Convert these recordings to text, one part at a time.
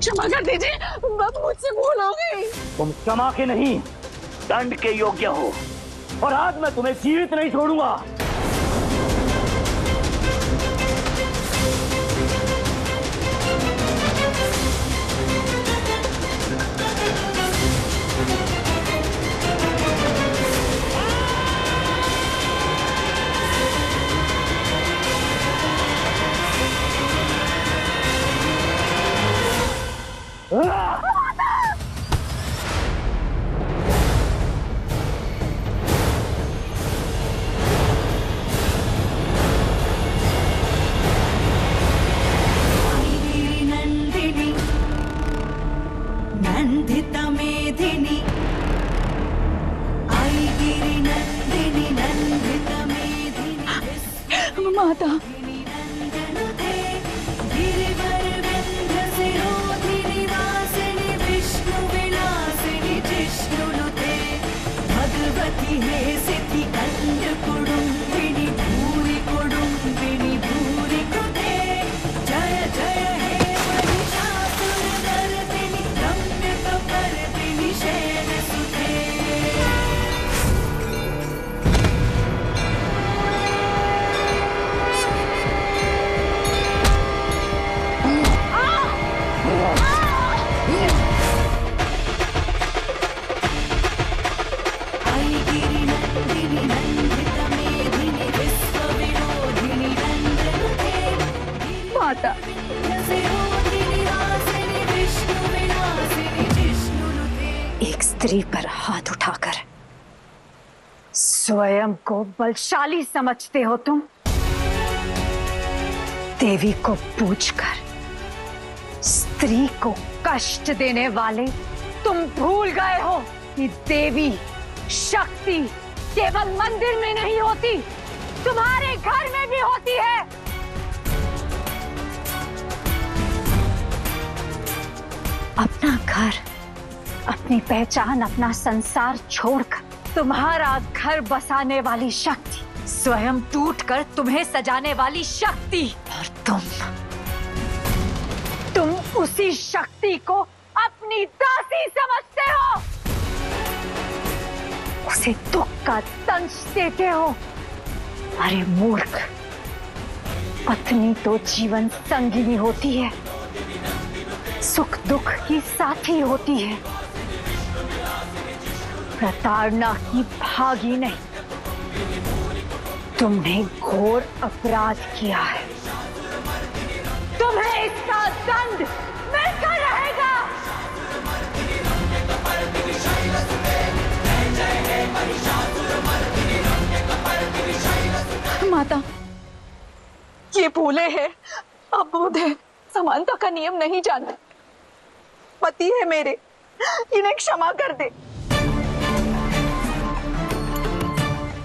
क्षमा कर दीजिए, मुझसे भूल हो गई। तुम क्षमा के नहीं, दंड के योग्य हो, और आज मैं तुम्हें जीवित नहीं छोड़ूंगा। माता, भगवती हे सिद्धि कंद कुडुम्बिनी भूरि कुडुम्बिनी भूरि कृते जय जय हे महिषासुरमर्दिनि रम्यकपर्दिनि शैलसुते। माता, एक स्त्री पर हाथ उठाकर स्वयं को बलशाली समझते हो तुम। देवी को पूछकर स्त्री को कष्ट देने वाले तुम भूल गए हो कि देवी शक्ति केवल मंदिर में नहीं होती, तुम्हारे घर में भी होती है। अपना घर, अपनी पहचान, अपना संसार छोड़कर तुम्हारा घर बसाने वाली शक्ति, स्वयं टूटकर तुम्हें सजाने वाली शक्ति, और तुम उसी शक्ति को अपनी दासी समझते हो, उसे दुख का दंश देते हो। अरे मूर्ख, पत्नी तो जीवन संगिनी होती है, सुख दुख की साथी होती है, प्रताड़ना की भागी नहीं। तुमने घोर अपराध किया है, तुम्हें इसका दंड मिलकर रहेगा। माता, ये भूले हैं, अबोध है, समानता का नियम नहीं जानते। पति है मेरे, इन्हें क्षमा कर दे।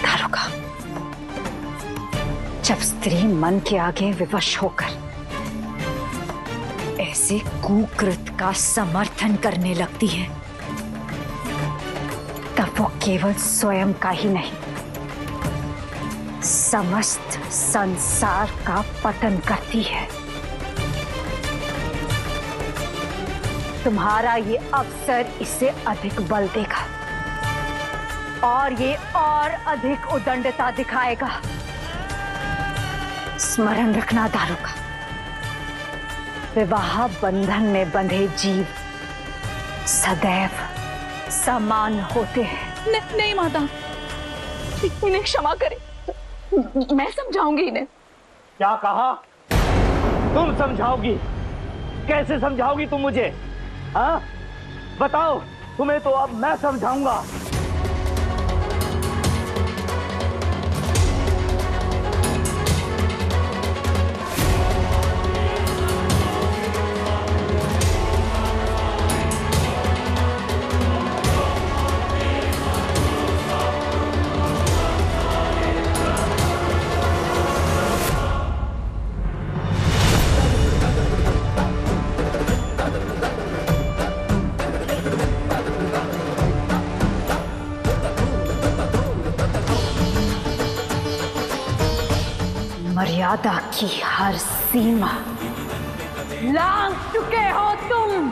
दारोगा, जब स्त्री मन के आगे विवश होकर ऐसे कुकृत का समर्थन करने लगती है, तब वो केवल स्वयं का ही नहीं, समस्त संसार का पतन करती है। तुम्हारा ये अवसर इसे अधिक बल देगा और ये और अधिक उदंडता दिखाएगा। स्मरण रखना दारोगा, विवाह बंधन में बंधे जीव सदैव समान होते हैं। नहीं माता, इन्हें क्षमा करें, मैं समझाऊंगी इन्हें। क्या कहा? तुम समझाओगी? कैसे समझाओगी तुम मुझे? हाँ, बताओ, तुम्हें तो अब मैं समझाऊंगा। मर्यादा की हर सीमा लांघ चुके हो तुम।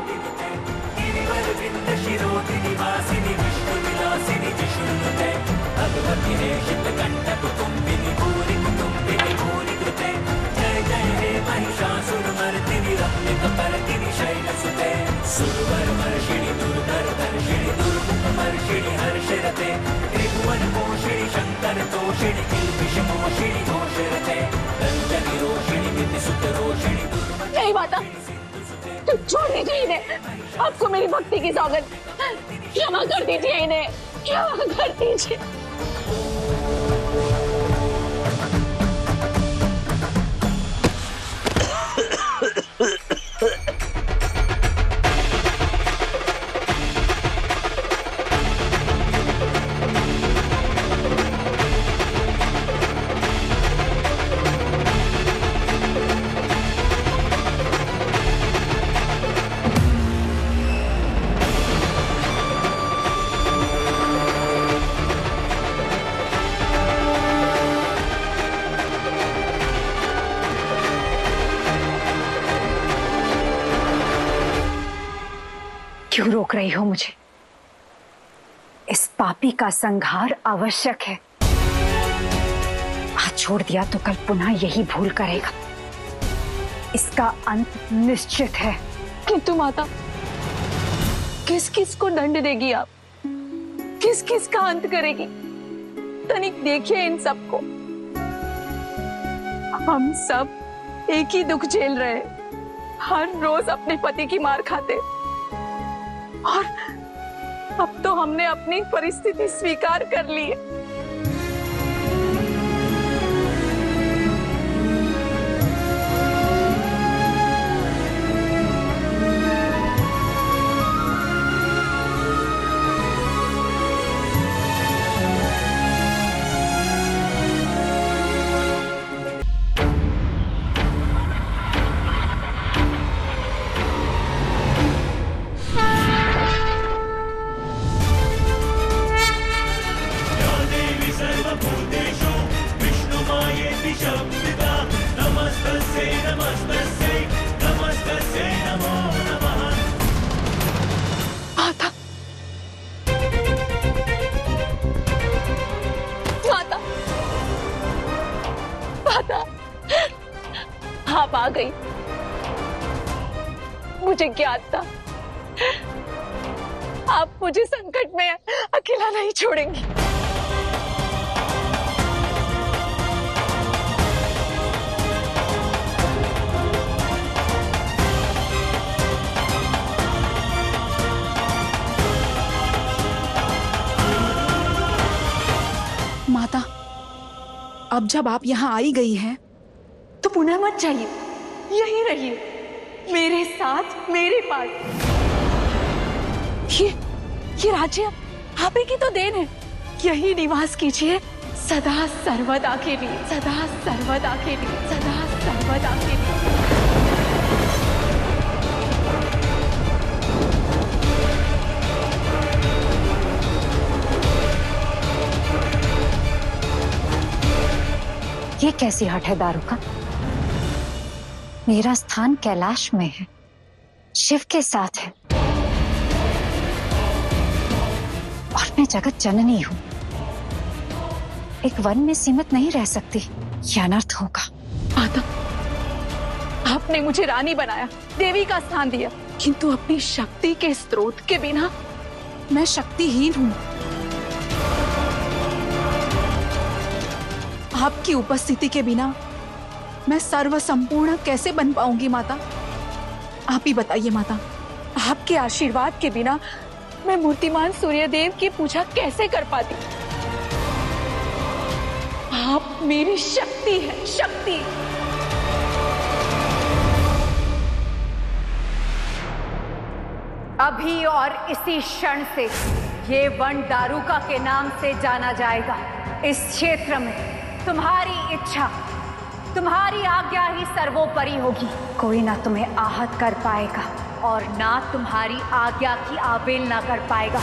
नहीं माता, तुम छोड़ दीजिए इन्हें। आपको मेरी भक्ति की सौगंध, क्षमा कर दीजिए इन्हें, क्षमा कर दीजिए। क्यों रोक रही हो मुझे? इस पापी का संहार आवश्यक है। आज छोड़ दिया तो कल पुनः यही भूल करेगा। इसका अंत निश्चित है। किंतु माता, किस किस को दंड देगी आप? किस किस का अंत करेगी? तनिक देखिए इन सबको। हम सब एक ही दुख झेल रहे हैं। हर रोज अपने पति की मार खाते, और अब तो हमने अपनी परिस्थिति स्वीकार कर ली है। आप आ गई, मुझे ज्ञात था आप मुझे संकट में अकेला नहीं छोड़ेंगी। माता, अब जब आप यहाँ आई गई हैं, तो पुनः मत जाइए, यहीं रहिए मेरे साथ, मेरे पास। ये राज्य आप ही की तो देन है। यही निवास कीजिए सदा सर्वदा के लिए, सदा सर्वदा के लिए, सदा सर्वदा के लिए। ये कैसी हट है दारुका? मेरा स्थान कैलाश में है, शिव के साथ है, और मैं जगत जननी हूं। एक वन में सीमित नहीं रह सकती, यह अनर्थ होगा। माता, आपने मुझे रानी बनाया, देवी का स्थान दिया, किंतु अपनी शक्ति के स्रोत के बिना मैं शक्तिहीन हूं। आपकी उपस्थिति के बिना मैं सर्व संपूर्ण कैसे बन पाऊंगी माता? आप ही बताइए माता। आपके आशीर्वाद के बिना मैं मूर्तिमान सूर्यदेव की पूजा कैसे कर पाती? आप मेरी शक्ति है, शक्ति। अभी और इसी क्षण से ये वन दारुका के नाम से जाना जाएगा। इस क्षेत्र में तुम्हारी इच्छा, तुम्हारी आज्ञा ही सर्वोपरि होगी। कोई ना तुम्हें आहत कर पाएगा और ना तुम्हारी आज्ञा की अवहेलना कर पाएगा।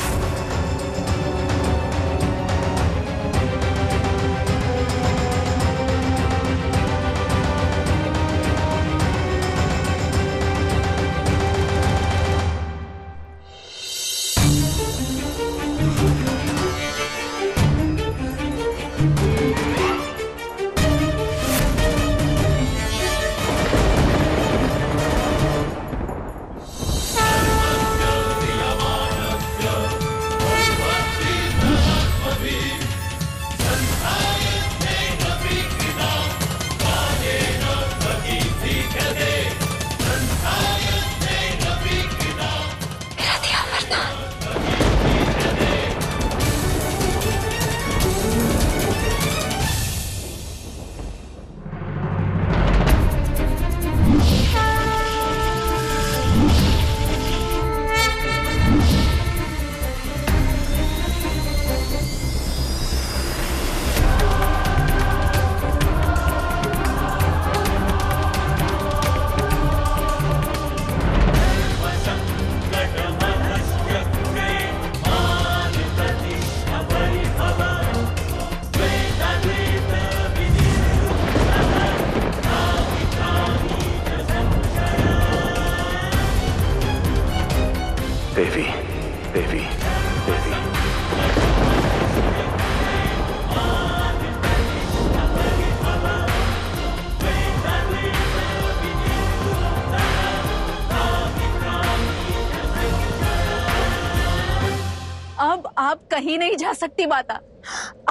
आप कहीं नहीं जा सकती माता।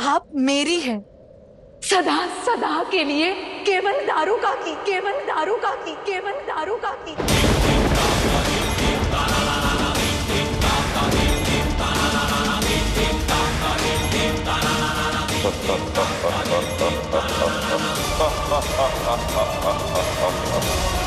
आप मेरी हैं, सदा सदा के लिए। केवल दारू का की, केवल दारू का की, केवल दारू का की। Ha ha ha ha ha ha ha ha ha ha.